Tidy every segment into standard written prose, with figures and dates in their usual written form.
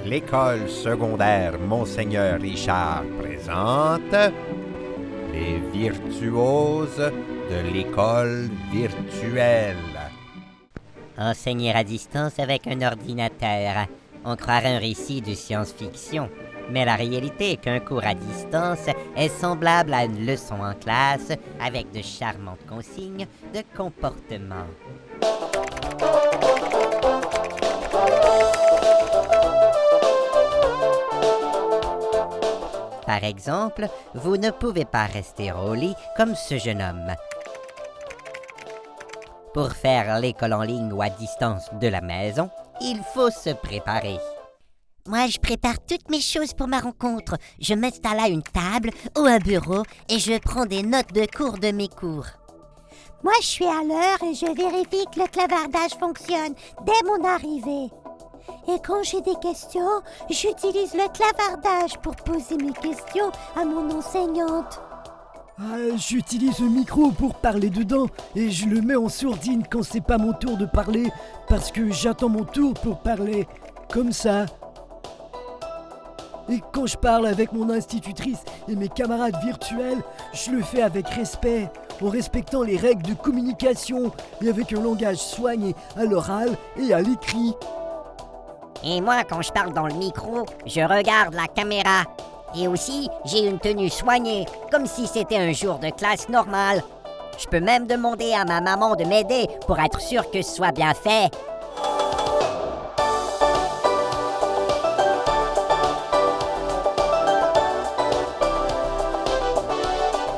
L'école secondaire Monseigneur Richard présente les virtuoses de l'école virtuelle. Enseigner à distance avec un ordinateur. On croirait un récit de science-fiction. Mais la réalité est qu'un cours à distance est semblable à une leçon en classe avec de charmantes consignes de comportement. Par exemple, vous ne pouvez pas rester au lit comme ce jeune homme. Pour faire l'école en ligne ou à distance de la maison, il faut se préparer. Moi, je prépare toutes mes choses pour ma rencontre. Je m'installe à une table ou un bureau et je prends des notes de cours de mes cours. Moi, je suis à l'heure et je vérifie que le clavardage fonctionne dès mon arrivée. Et quand j'ai des questions, j'utilise le clavardage pour poser mes questions à mon enseignante. J'utilise le micro pour parler dedans et je le mets en sourdine quand c'est pas mon tour de parler parce que j'attends mon tour pour parler. Comme ça. Et quand je parle avec mon institutrice et mes camarades virtuels, je le fais avec respect, en respectant les règles de communication et avec un langage soigné à l'oral et à l'écrit. Et moi, quand je parle dans le micro, je regarde la caméra. Et aussi, j'ai une tenue soignée, comme si c'était un jour de classe normal. Je peux même demander à ma maman de m'aider pour être sûr que ce soit bien fait.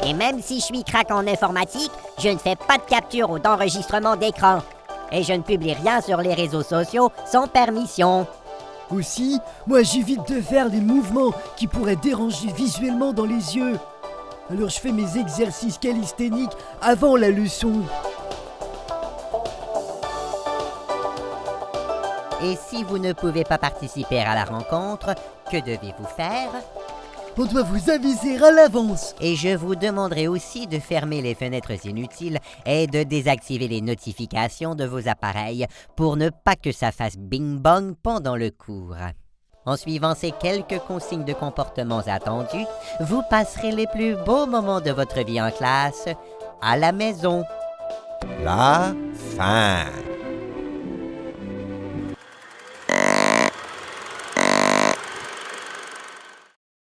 Et même si je suis crack en informatique, je ne fais pas de capture ou d'enregistrement d'écran. Et je ne publie rien sur les réseaux sociaux sans permission. Aussi, moi j'évite de faire des mouvements qui pourraient déranger visuellement dans les yeux. Alors je fais mes exercices calisthéniques avant la leçon. Et si vous ne pouvez pas participer à la rencontre, que devez-vous faire? On doit vous aviser à l'avance. Et je vous demanderai aussi de fermer les fenêtres inutiles et de désactiver les notifications de vos appareils pour ne pas que ça fasse bing-bong pendant le cours. En suivant ces quelques consignes de comportements attendus, vous passerez les plus beaux moments de votre vie en classe à la maison. La fin.